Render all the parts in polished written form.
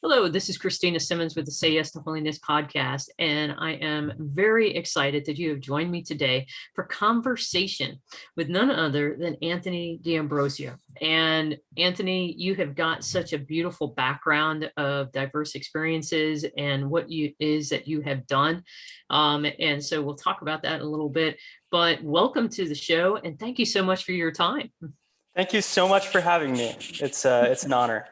Hello, this is Christina Simmons with the Say Yes to Holiness podcast, and I am very excited that you have joined me today for conversation with none other than Anthony DAmbrosio. And Anthony, you have got such a beautiful background of diverse experiences and what you is that you have done. And so we'll talk about that in a little bit, but welcome to the show and thank you so much for your time. Thank you so much for having me. It's an honor.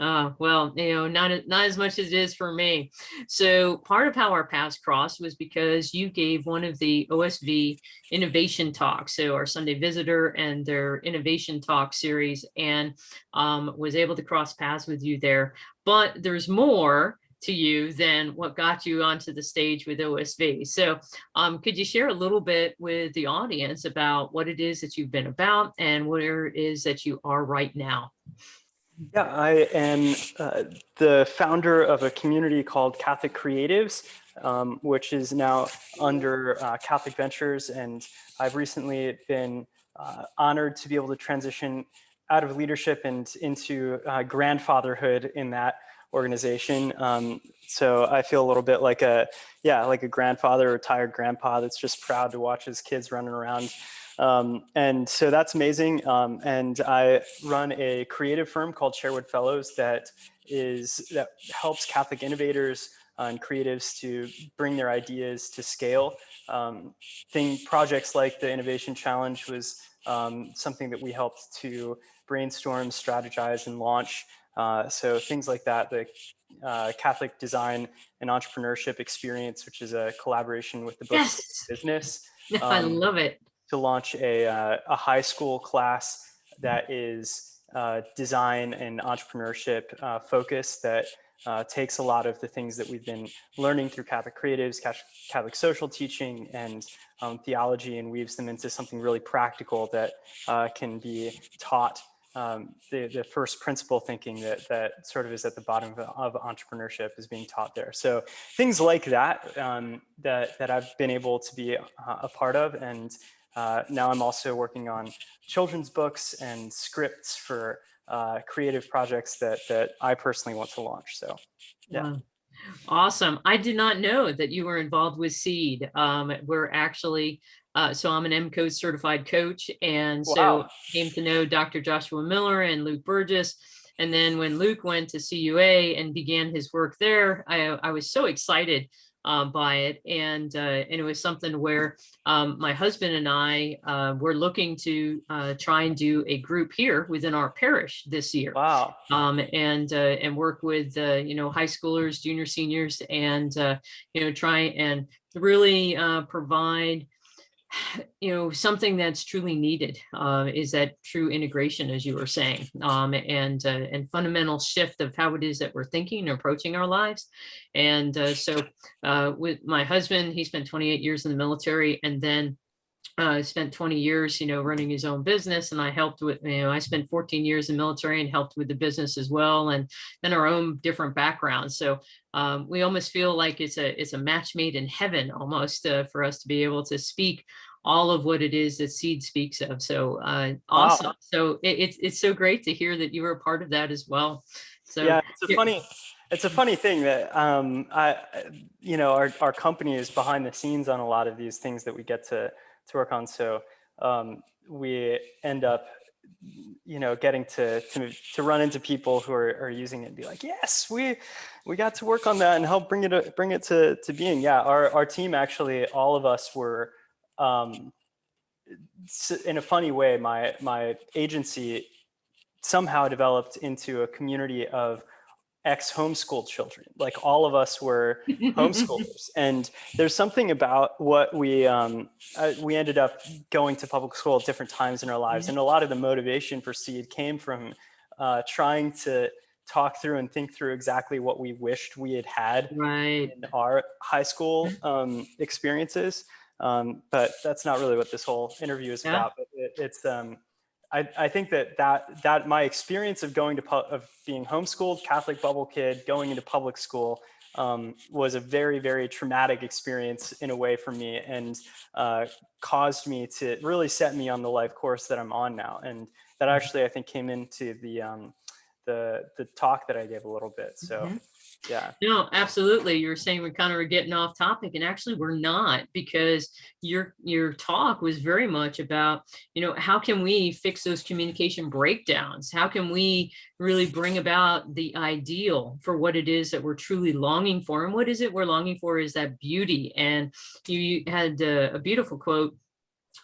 Well, not as much as it is for me. So part of how our paths crossed was because you gave one of the OSV Innovation Talks, so our Sunday Visitor and their Innovation Talk series, and was able to cross paths with you there. But there's more to you than what got you onto the stage with OSV. So could you share a little bit with the audience about what it is that you've been about and where it is that you are right now? Yeah, I am the founder of a community called Catholic Creatives, which is now under Catholic Ventures, and I've recently been honored to be able to transition out of leadership and into grandfatherhood in that organization. So I feel a little bit like a grandfather, a retired grandpa that's just proud to watch his kids running around. And so that's amazing. And I run a creative firm called Sherwood Fellows that helps Catholic innovators and creatives to bring their ideas to scale. Projects like the Innovation Challenge was something that we helped to brainstorm, strategize, and launch. So things like that, the Catholic Design and Entrepreneurship Experience, which is a collaboration with the Book of Business. I love it. To launch a high school class that is design and entrepreneurship focused, that takes a lot of the things that we've been learning through Catholic Creatives, Catholic social teaching, and theology, and weaves them into something really practical that can be taught. The first principle thinking that sort of is at the bottom of entrepreneurship is being taught there. So things like that that I've been able to be a part of, and now I'm also working on children's books and scripts for creative projects that I personally want to launch. So, yeah. Wow. Awesome. I did not know that you were involved with Seed. We're actually, so I'm an M-Code certified coach. And so came to know Dr. Joshua Miller and Luke Burgess. And then when Luke went to CUA and began his work there, I was so excited by it. And it was something where my husband and I were looking to try and do a group here within our parish this year. Wow. And work with high schoolers, junior, seniors, and try and really provide something that's truly needed, is that true integration, as you were saying, and fundamental shift of how it is that we're thinking and approaching our lives. And so with my husband, he spent 28 years in the military, and then spent 20 years, running his own business. And I helped with, I spent 14 years in the military and helped with the business as well, and then our own different backgrounds. So we almost feel like it's a match made in heaven almost, for us to be able to speak all of what it is that Seed speaks of. So awesome. Wow. So it's so great to hear that you were a part of that as well. So yeah, it's a funny thing that our company is behind the scenes on a lot of these things that we get to work on. So we end up, getting to run into people who are using it and be like, yes, we got to work on that and help bring it to being. Yeah, our team, actually, all of us were, in a funny way, my agency somehow developed into a community of ex-homeschooled children. Like, all of us were homeschoolers, and there's something about what we ended up going to public school at different times in our lives, and a lot of the motivation for Seed came from trying to talk through and think through exactly what we wished we had right in our high school experiences. But that's not really what this whole interview is about. But it's I think that my experience of of being homeschooled, Catholic bubble kid, going into public school was a very, very traumatic experience in a way for me, and caused me to really set me on the life course that I'm on now. And that actually, I think, came into the talk that I gave a little bit. So Mhm. yeah. No, absolutely. You're saying we kind of are getting off topic, and actually we're not, because your talk was very much about, how can we fix those communication breakdowns? How can we really bring about the ideal for what it is that we're truly longing for? And what is it we're longing for is that beauty. And you had a beautiful quote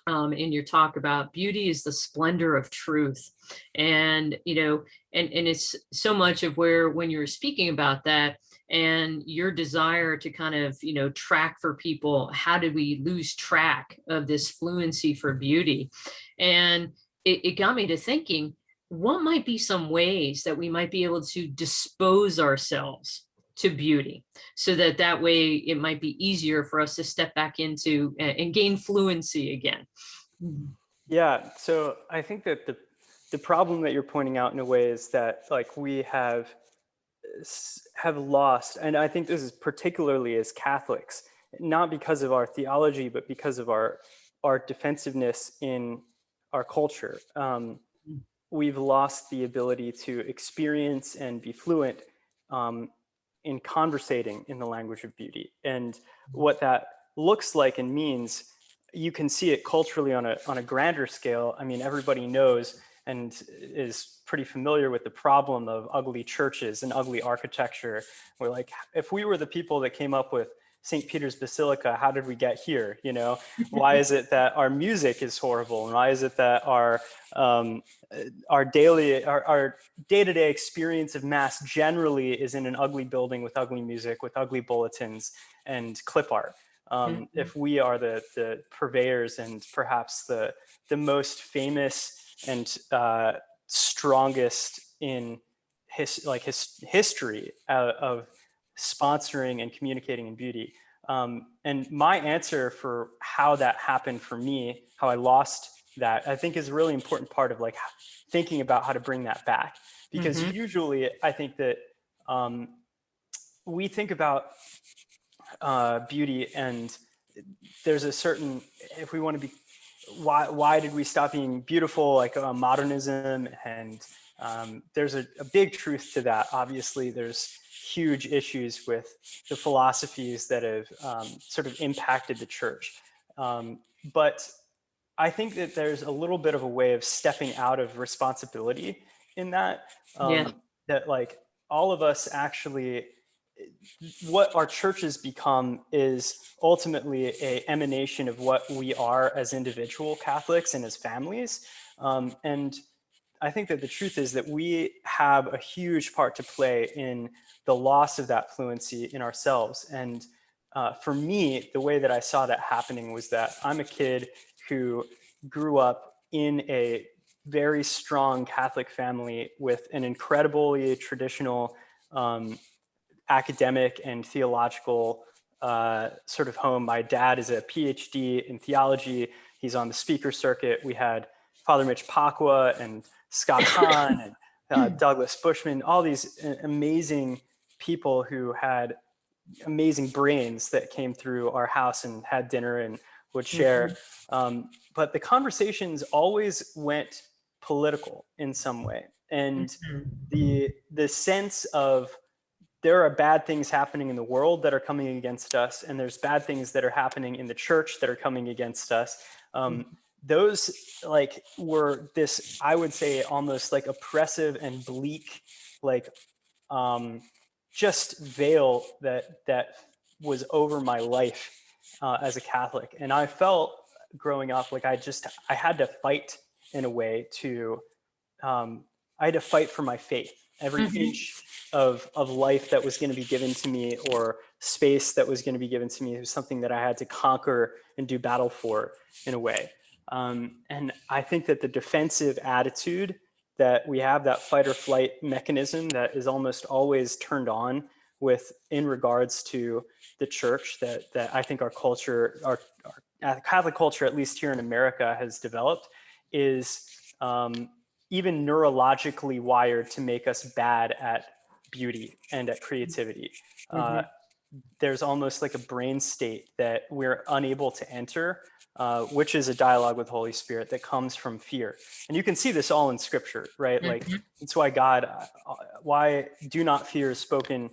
in your talk about beauty is the splendor of truth. And and it's so much of where, when you were speaking about that and your desire to kind of track for people, how did we lose track of this fluency for beauty? And it got me to thinking, what might be some ways that we might be able to dispose ourselves to beauty, so that way it might be easier for us to step back into and gain fluency again. Mhm. Yeah, so I think that the problem that you're pointing out in a way is that like we have lost, and I think this is particularly as Catholics, not because of our theology, but because of our defensiveness in our culture. We've lost the ability to experience and be fluent um, in conversating in the language of beauty. And what that looks like and means, you can see it culturally on a grander scale. I mean, everybody knows and is pretty familiar with the problem of ugly churches and ugly architecture. We're like, if we were the people that came up with St. Peter's Basilica, how did we get here? Why is it that our music is horrible? And why is it that our day-to-day experience of mass generally is in an ugly building with ugly music, with ugly bulletins and clip art? Mhm. If we are the purveyors and perhaps the most famous and strongest in history of sponsoring and communicating in beauty. And my answer for how that happened for me, how I lost that, I think is a really important part of like thinking about how to bring that back. Because Mhm. usually I think that we think about beauty, and there's a certain, if we want to be, why did we stop being beautiful, like modernism? And there's a big truth to that. Obviously, there's huge issues with the philosophies that have sort of impacted the church. But I think that there's a little bit of a way of stepping out of responsibility in that, Yeah. that like all of us actually, what our churches become is ultimately a emanation of what we are as individual Catholics and as families. And I think that the truth is that we have a huge part to play in the loss of that fluency in ourselves. And for me, the way that I saw that happening was that I'm a kid who grew up in a very strong Catholic family with an incredibly traditional academic and theological sort of home. My dad is a PhD in theology. He's on the speaker circuit. We had Father Mitch Pacwa and Scott Hahn and Douglas Bushman, all these amazing people who had amazing brains that came through our house and had dinner and would share. Mhm. But the conversations always went political in some way. And Mhm. the sense of there are bad things happening in the world that are coming against us, and there's bad things that are happening in the church that are coming against us. Those like were this, I would say, almost like oppressive and bleak, like just veil that was over my life as a Catholic. And I felt growing up like I had to fight in a way to I had to fight for my faith. Every Mhm. inch of life that was going to be given to me, or space that was going to be given to me, was something that I had to conquer and do battle for in a way. And I think that the defensive attitude that we have, that fight or flight mechanism that is almost always turned on with in regards to the church, that I think our culture, our Catholic culture, at least here in America, has developed, is even neurologically wired to make us bad at beauty and at creativity. Uh, Mhm. there's almost like a brain state that we're unable to enter which is a dialogue with the Holy Spirit that comes from fear. And you can see this all in Scripture, right? Like, it's why why do not fear is spoken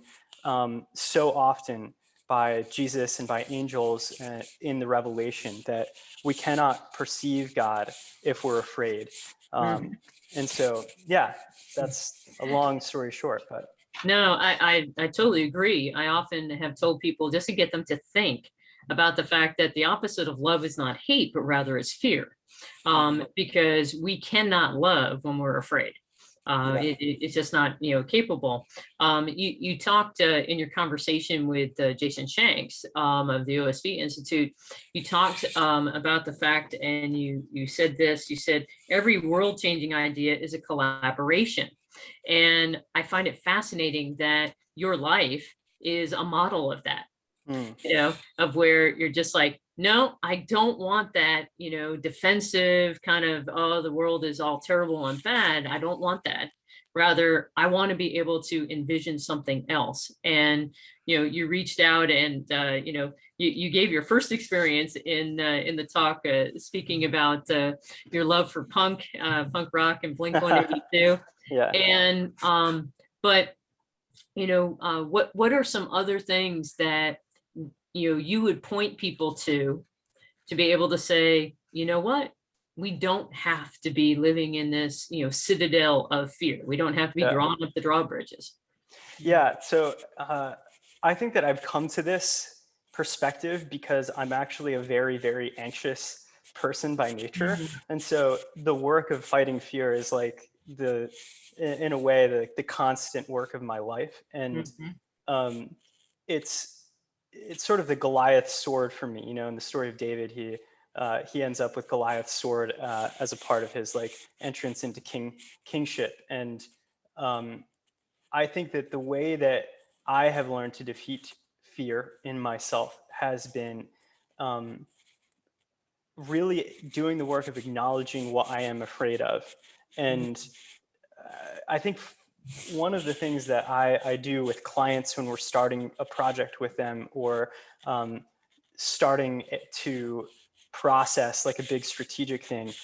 so often by Jesus and by angels in the Revelation, that we cannot perceive God if we're afraid. And so, yeah, that's a long story short, but. No, I totally agree. I often have told people, just to get them to think about the fact that the opposite of love is not hate, but rather is fear. Because we cannot love when we're afraid. It's just not, capable. You talked in your conversation with Jason Shanks of the OSV Institute. You talked about the fact, and you said this. You said every world-changing idea is a collaboration, and I find it fascinating that your life is a model of that. Of where you're just like, no, I don't want that, defensive kind of, oh, the world is all terrible and bad. I don't want that. Rather, I want to be able to envision something else. And, you reached out and, you gave your first experience in the talk, speaking about your love for punk rock and Blink-182. Yeah. And, but, what are some other things that you would point people to be able to say, you know what, we don't have to be living in this, citadel of fear. We don't have to be drawing up the drawbridges. Yeah. So I think that I've come to this perspective because I'm actually a very, very anxious person by nature. And so the work of fighting fear is like in a way, the constant work of my life. And it's sort of the Goliath sword for me, in the story of David, he ends up with Goliath's sword as a part of his like entrance into kingship. And I think that the way that I have learned to defeat fear in myself has been really doing the work of acknowledging what I am afraid of. And I think one of the things that I do with clients when we're starting a project with them, or starting to process like a big strategic thing,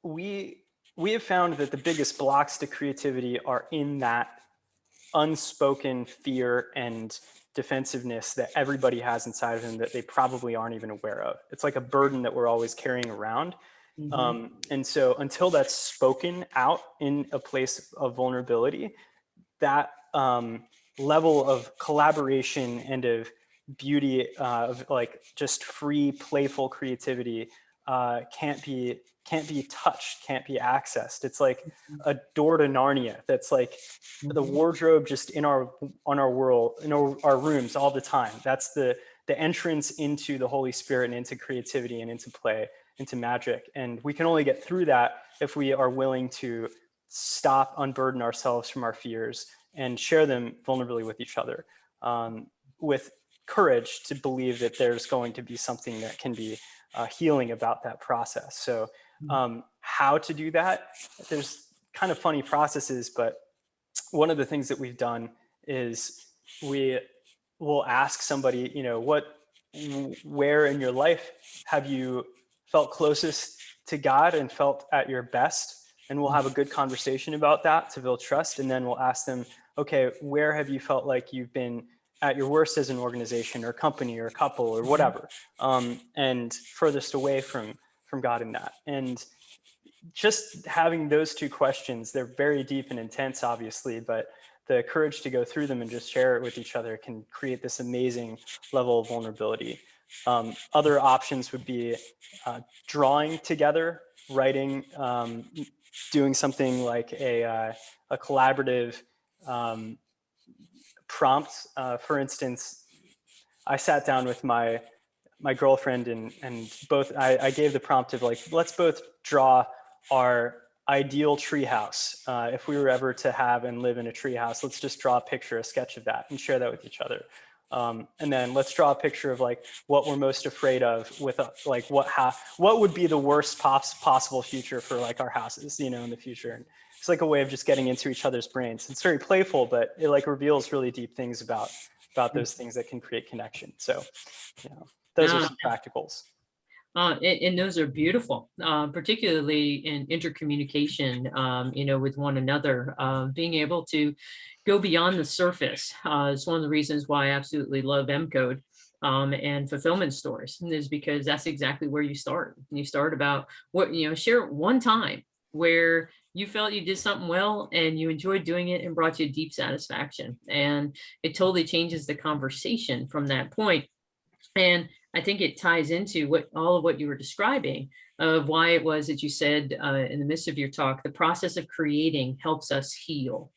we have found that the biggest blocks to creativity are in that unspoken fear and defensiveness that everybody has inside of them that they probably aren't even aware of. It's like a burden that we're always carrying around. And so until that's spoken out in a place of vulnerability, that level of collaboration and of beauty, of like just free, playful creativity can't be touched, can't be accessed. It's like a door to Narnia. That's like the wardrobe just on our world, in our rooms all the time. That's the entrance into the Holy Spirit and into creativity and into play, into magic. And we can only get through that if we are willing to stop, unburden ourselves from our fears and share them vulnerably with each other, with courage to believe that there's going to be something that can be healing about that process. So how to do that? There's kind of funny processes, but one of the things that we've done is we will ask somebody, where in your life have you felt closest to God and felt at your best? And we'll have a good conversation about that to build trust. And then we'll ask them, okay, where have you felt like you've been at your worst as an organization or company or couple or whatever, and furthest away from God in that? And just having those two questions, they're very deep and intense, obviously, but the courage to go through them and just share it with each other can create this amazing level of vulnerability. Other options would be drawing together, writing, doing something like a collaborative prompt. For instance, I sat down with my girlfriend and both I gave the prompt of like, let's both draw our ideal treehouse. If we were ever to have and live in a treehouse, let's just draw a picture, a sketch of that, and share that with each other. And then let's draw a picture of like what we're most afraid of with like what would be the worst possible future for like our houses, in the future. And it's like a way of just getting into each other's brains. It's very playful, but it like reveals really deep things about those things that can create connection. So, those are some practicals. And those are beautiful, particularly in intercommunication, with one another. Being able to go beyond the surface is one of the reasons why I absolutely love M-Code and fulfillment stores, is because that's exactly where you start. You start about what, share one time where you felt you did something well and you enjoyed doing it and brought you deep satisfaction. And it totally changes the conversation from that point. And I think it ties into all of what you were describing of why it was that you said in the midst of your talk, the process of creating helps us heal.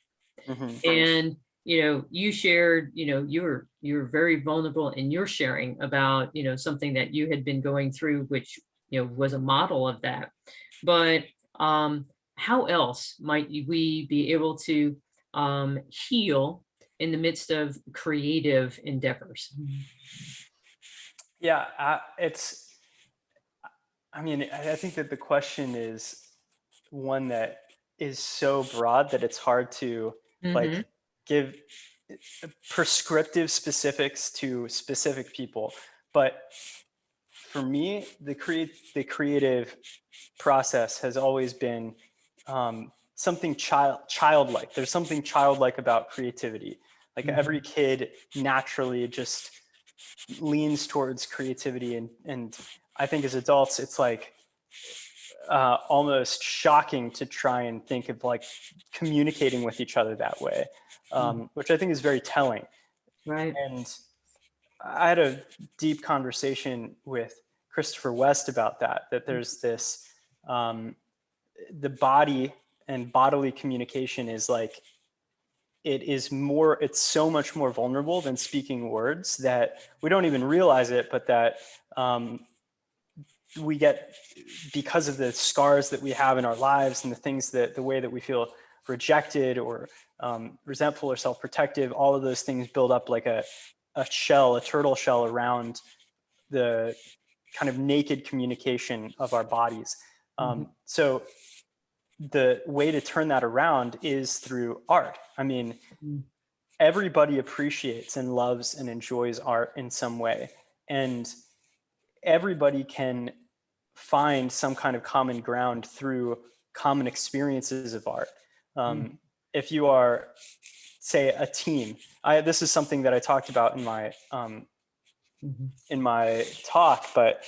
Hmm. And you shared, you're very vulnerable in your sharing about something that you had been going through, which was a model of that. But how else might we be able to heal in the midst of creative endeavors? Yeah, I mean, I think that the question is one that is so broad that it's hard to Hmm. like give prescriptive specifics to specific people. But for me, the creative process has always been something childlike. There's something childlike about creativity. Like every kid naturally just leans towards creativity, and I think as adults, it's like almost shocking to try and think of like communicating with each other that way, which I think is very telling. Right. And I had a deep conversation with Christopher West about that, that there's this, the body and bodily communication is like, it's so much more vulnerable than speaking words, that we don't even realize it, but that we get, because of the scars that we have in our lives and the way that we feel rejected or resentful or self-protective, all of those things build up like a turtle shell around the kind of naked communication of our bodies. So the way to turn that around is through art. I mean, everybody appreciates and loves and enjoys art in some way. And everybody can find some kind of common ground through common experiences of art. If you are, say, a team, this is something that I talked about in my talk, but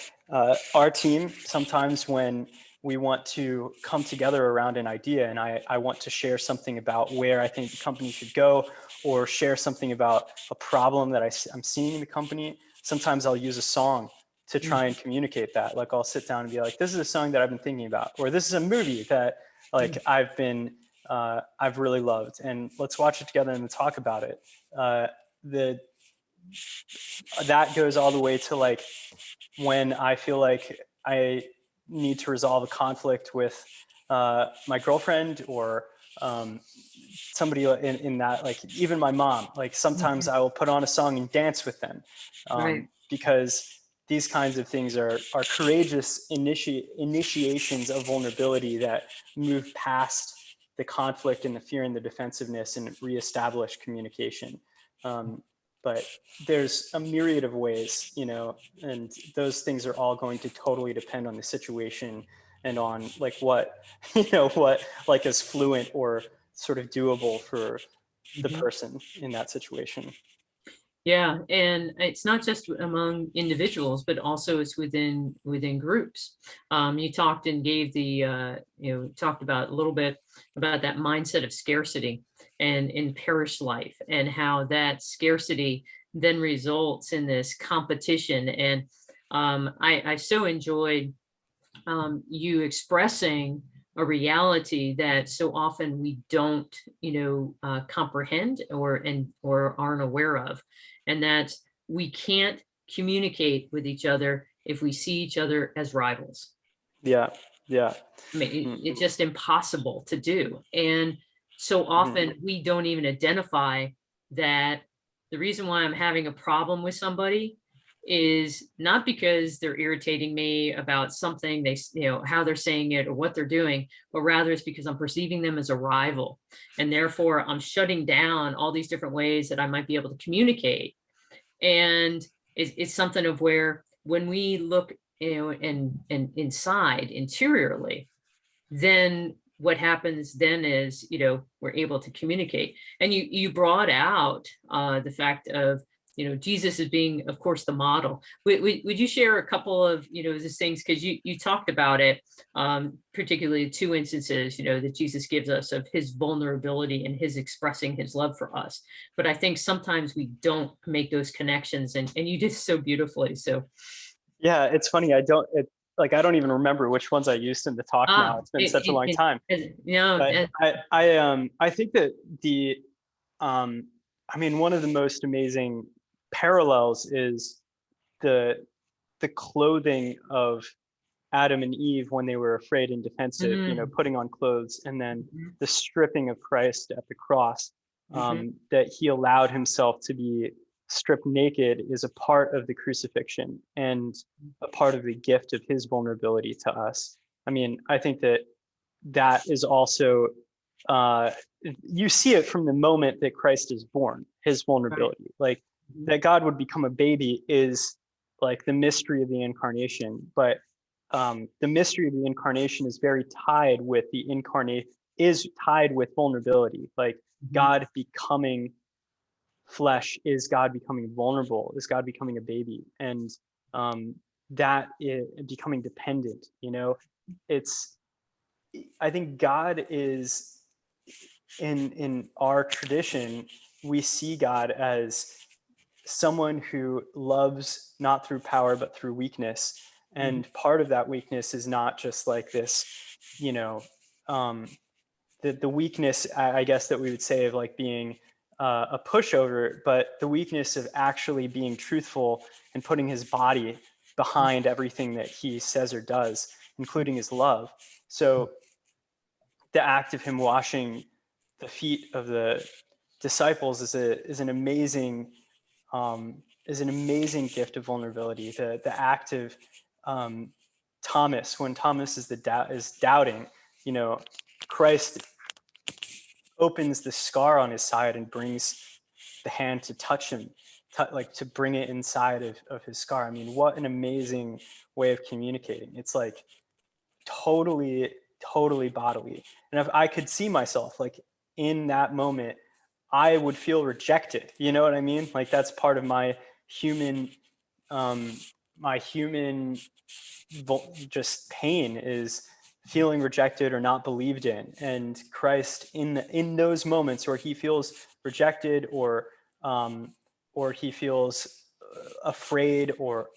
our team, sometimes when we want to come together around an idea and I want to share something about where I think the company should go, or share something about a problem that I'm seeing in the company, sometimes I'll use a song to try and communicate that. Like I'll sit down and be like, this is a song that I've been thinking about, or this is a movie that like I've really loved, and let's watch it together and talk about it. That goes all the way to like when I feel like I need to resolve a conflict with my girlfriend, or somebody in that, like even my mom. Like sometimes I will put on a song and dance with them, Right. because these kinds of things are courageous initiations of vulnerability that move past the conflict and the fear and the defensiveness and reestablish communication. But there's a myriad of ways, and those things are all going to totally depend on the situation and on like what, what like is fluent or sort of doable for the person in that situation. Yeah, and it's not just among individuals, but also it's within groups. You talked and gave talked about a little bit about that mindset of scarcity and in parish life, and how that scarcity then results in this competition. And I so enjoyed you expressing a reality that so often we don't comprehend or aren't aware of, and that we can't communicate with each other if we see each other as rivals. Yeah. Yeah. I mean, Mm-hmm. it's just impossible to do. And so often we don't even identify that the reason why I'm having a problem with somebody is not because they're irritating me about something how they're saying it or what they're doing, but rather it's because I'm perceiving them as a rival. And therefore I'm shutting down all these different ways that I might be able to communicate. And it's something of where when we look and inside interiorly, then what happens then is, we're able to communicate. And you brought out the fact of, Jesus as being, of course, the model. Would you share a couple of, these things? Because you talked about it, particularly two instances, that Jesus gives us of his vulnerability and his expressing his love for us. But I think sometimes we don't make those connections, and you did so beautifully. So, Yeah, it's funny. I don't even remember which ones I used in the talk now. It's been such a long time. But I think that one of the most amazing parallels is the clothing of Adam and Eve when they were afraid and defensive, putting on clothes, and then the stripping of Christ at the cross, that he allowed himself to be stripped naked, is a part of the crucifixion and a part of the gift of his vulnerability to us. I think that is also, you see it from the moment that Christ is born, his vulnerability. Like that God would become a baby is like the mystery of the incarnation, but the mystery of the incarnation is very tied with tied with vulnerability. Like God becoming flesh is God becoming vulnerable, is God becoming a baby, and that is becoming dependent. I think God is, in our tradition, we see God as someone who loves not through power but through weakness, and part of that weakness is not just like this, the weakness, I guess, that we would say of like being a pushover, but the weakness of actually being truthful and putting his body behind everything that he says or does, including his love. So the act of him washing the feet of the disciples is an amazing gift of vulnerability. The act of Thomas, when Thomas is doubting, Christ opens the scar on his side and brings the hand to touch him, to bring it inside of his scar. What an amazing way of communicating. It's like totally bodily. And if I could see myself like in that moment, I would feel rejected. You know what I mean? Like that's part of my human just pain, is feeling rejected or not believed in. And Christ, in those moments where he feels rejected, or he feels afraid, or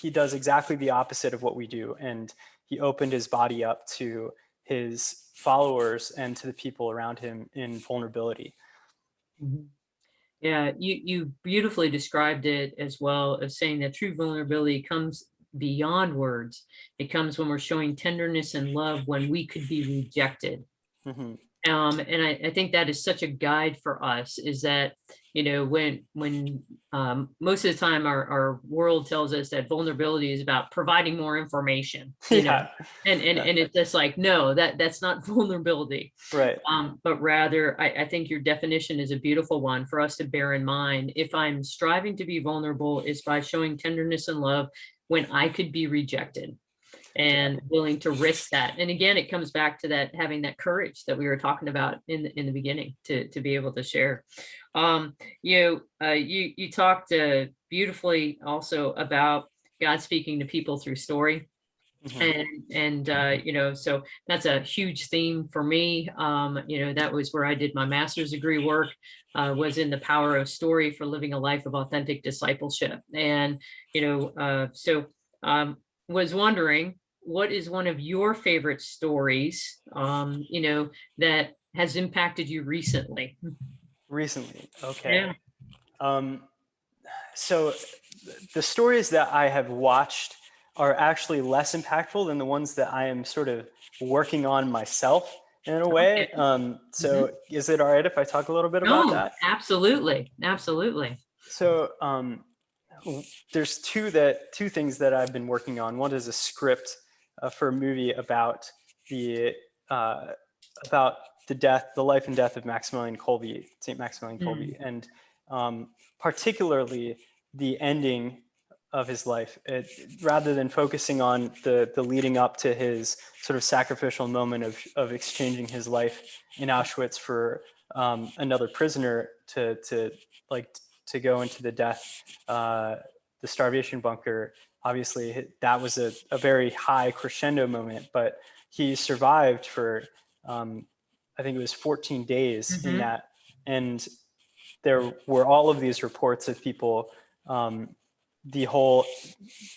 he does exactly the opposite of what we do, and he opened his body up to his followers and to the people around him in vulnerability. Yeah, you beautifully described it as well, as saying that true vulnerability comes beyond words. It comes when we're showing tenderness and love when we could be rejected. Mm-hmm. And I think that is such a guide for us, is that, when most of the time our world tells us that vulnerability is about providing more information, Yeah. and it's just like, no, that's not vulnerability. Right. But rather, I think your definition is a beautiful one for us to bear in mind. If I'm striving to be vulnerable, is by showing tenderness and love when I could be rejected, and willing to risk that. And again, it comes back to that, having that courage that we were talking about in the beginning, to be able to share. You talked beautifully also about God speaking to people through story. And so that's a huge theme for me. That was where I did my master's degree work, was in the power of story for living a life of authentic discipleship. And was wondering, what is one of your favorite stories that has impacted you recently? Okay. Yeah. So the stories that I have watched are actually less impactful than the ones that I am sort of working on myself in a way. Okay. So is it all right if I talk a little bit about No, that? absolutely. So there's two things that I've been working on. One is a script for a movie about the the life and death of St. Maximilian Kolbe, and particularly the ending of his life, rather than focusing on the leading up to his sort of sacrificial moment of exchanging his life in Auschwitz for another prisoner to go into the death, the starvation bunker. Obviously, that was a very high crescendo moment, but he survived for I think it was 14 days in that, and there were all of these reports of people, the whole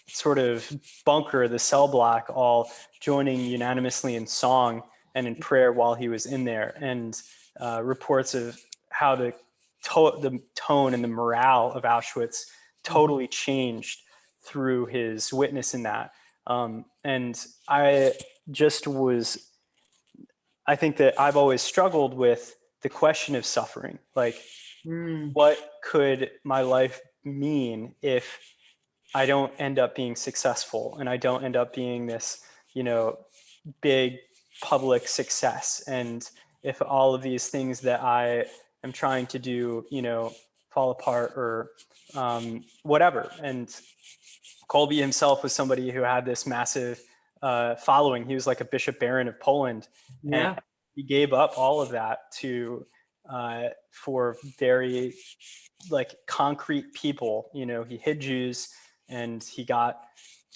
sort of bunker, the cell block, all joining unanimously in song and in prayer while he was in there, and reports of how the tone and the morale of Auschwitz totally changed through his witness in that. And I think that I've always struggled with the question of suffering. Like, what could my life mean if I don't end up being successful and I don't end up being this, big public success? And if all of these things that I am trying to do, fall apart or whatever. And Kolbe himself was somebody who had this massive following. He was like a Bishop Baron of Poland. Yeah. And he gave up all of that for very concrete people. He hid Jews, and he got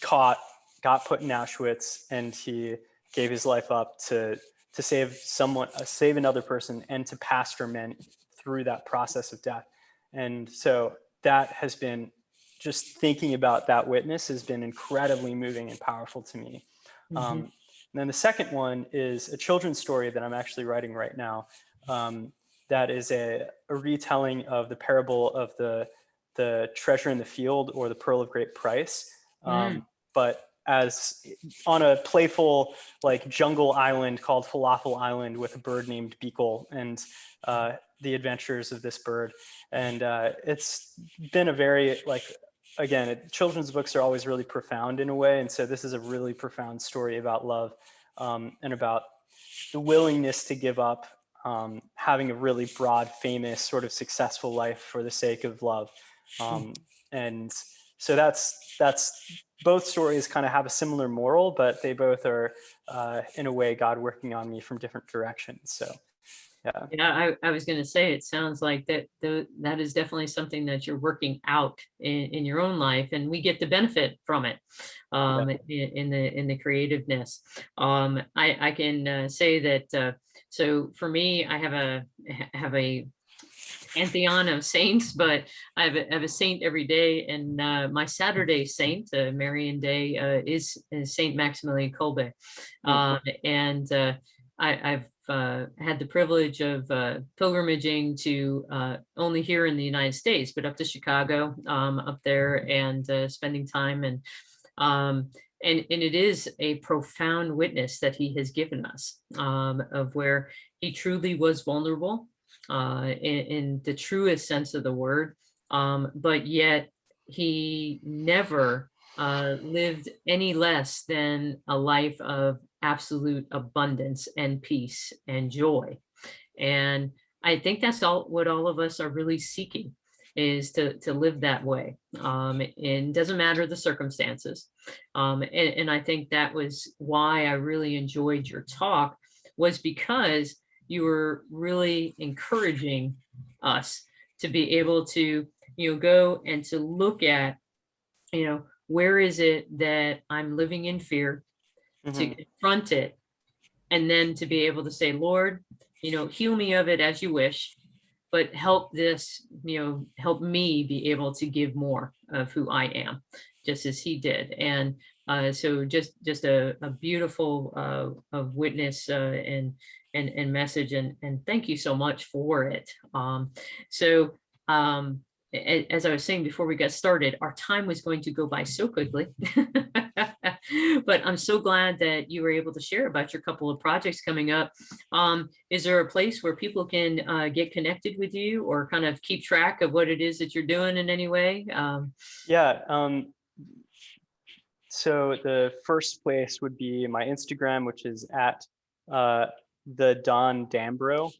caught, got put in Auschwitz, and he gave his life up to save another person, and to pastor men through that process of death. And so that has been, just thinking about that witness has been incredibly moving and powerful to me. And then the second one is a children's story that I'm actually writing right now. That is a retelling of the parable of the treasure in the field, or the pearl of great price. But as on a playful jungle island called Falafel Island, with a bird named Beagle, and the adventures of this bird. And it's been a very children's books are always really profound in a way. And so this is a really profound story about love, and about the willingness to give up having a really broad, famous, sort of successful life for the sake of love. And so that's both stories kind of have a similar moral, but they both are in a way God working on me from different directions. So yeah, I was going to say, it sounds like that is definitely something that you're working out in your own life, and we get the benefit from it in the creativeness. I can say that. So for me, I have a pantheon of saints, but I have a saint every day, and my Saturday saint, Marian Day, is Saint Maximilian Kolbe, and I've had the privilege of pilgrimaging to only here in the United States, but up to Chicago, up there, and spending time, and it is a profound witness that he has given us, of where he truly was vulnerable, in the truest sense of the word, but yet he never lived any less than a life of absolute abundance and peace and joy. And I think that's what all of us are really seeking, is to live that way. And doesn't matter the circumstances. And I think that was why I really enjoyed your talk, was because you were really encouraging us to be able to, go and to look at, where is it that I'm living in fear, to confront it, and then to be able to say, Lord, heal me of it as you wish, but help help me be able to give more of who I am, just as he did. And so just a beautiful of witness, and message, and thank you so much for it. As I was saying before we got started, our time was going to go by so quickly. But I'm so glad that you were able to share about your couple of projects coming up. Is there a place where people can get connected with you, or kind of keep track of what it is that you're doing in any way? So the first place would be my Instagram, which is at the Don Dambro,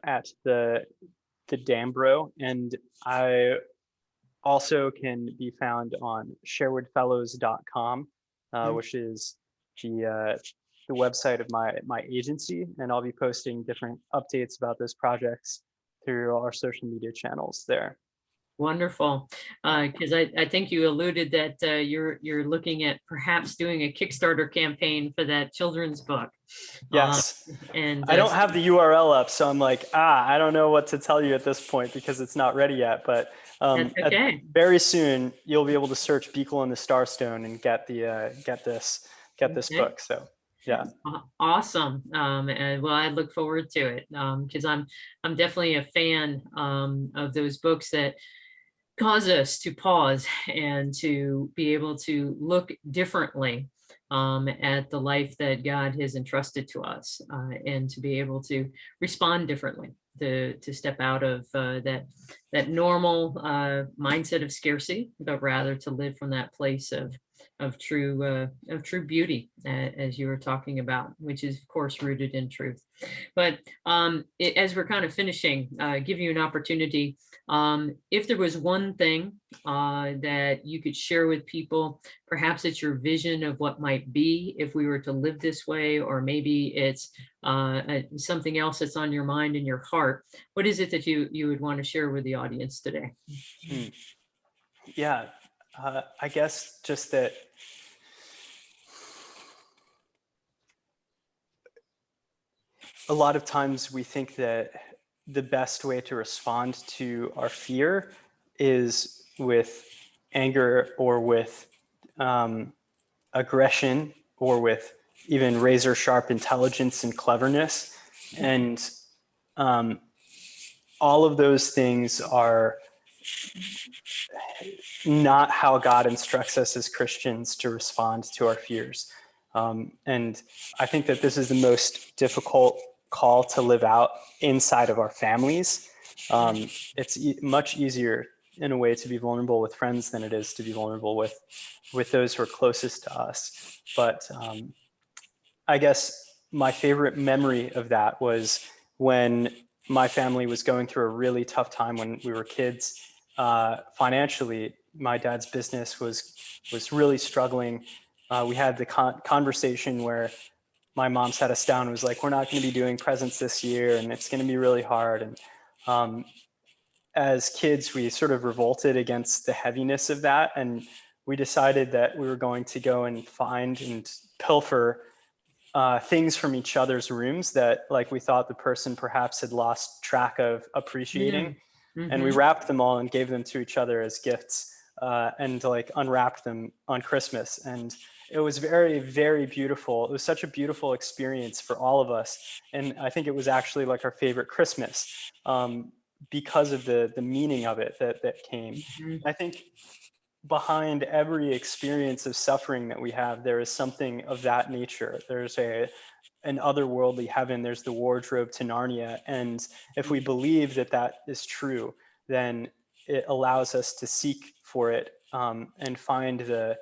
at the Dambro, and also can be found on sherwoodfellows.com, Mm. which is the website of my agency, and I'll be posting different updates about those projects through our social media channels there. Wonderful, because I think you alluded that you're looking at perhaps doing a Kickstarter campaign for that children's book. Yes. And I don't have the URL up, so I'm like, I don't know what to tell you at this point because it's not ready yet. But that's okay. very soon you'll be able to search Beagle and the Starstone and get this Okay. book. So yeah. Awesome. And well, I look forward to it because I'm definitely a fan of those books that cause us to pause and to be able to look differently at the life that God has entrusted to us, and to be able to respond differently, to step out of that normal mindset of scarcity, but rather to live from that place of true beauty, as you were talking about, which is of course rooted in truth. But as we're kind of finishing, give you an opportunity. If there was one thing that you could share with people, perhaps it's your vision of what might be if we were to live this way, or maybe it's something else that's on your mind and your heart. What is it that you would want to share with the audience today? Yeah, I guess just that a lot of times we think that the best way to respond to our fear is with anger or with aggression or with even razor sharp intelligence and cleverness. And all of those things are not how God instructs us as Christians to respond to our fears. And I think that this is the most difficult call to live out inside of our families. It's much easier in a way to be vulnerable with friends than it is to be vulnerable with those who are closest to us. But I guess my favorite memory of that was when my family was going through a really tough time when we were kids. Financially, my dad's business was really struggling. We had the conversation where my mom sat us down and was like, "We're not going to be doing presents this year, and it's going to be really hard." And as kids, we sort of revolted against the heaviness of that, and we decided that we were going to go and find and pilfer things from each other's rooms that, like, we thought the person perhaps had lost track of appreciating. And we wrapped them all and gave them to each other as gifts, and like unwrapped them on Christmas. And it was very, very beautiful. It was such a beautiful experience for all of us. And I think it was actually like our favorite Christmas, because of the meaning of it that came. I think behind every experience of suffering that we have, there is something of that nature. There's an otherworldly heaven. There's the wardrobe to Narnia. And if we believe that that is true, then it allows us to seek for it, and find the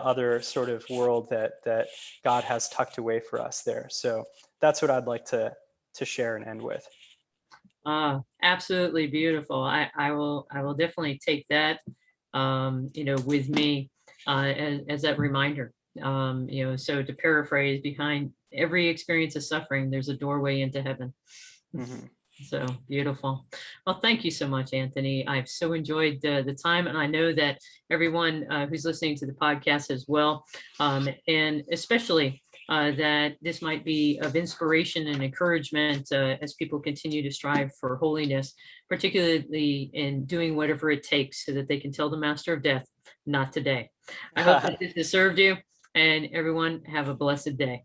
other sort of world that God has tucked away for us there. So that's what I'd like to share and end with. Absolutely beautiful. I will definitely take that, with me, as that reminder. So to paraphrase, behind every experience of suffering, there's a doorway into heaven. Mm-hmm. So beautiful. Well, thank you so much, Anthony. I've so enjoyed the time, and I know that everyone who's listening to the podcast as well, and especially that this might be of inspiration and encouragement as people continue to strive for holiness, particularly in doing whatever it takes so that they can tell the master of death, not today. I hope that this has served you, and everyone have a blessed day.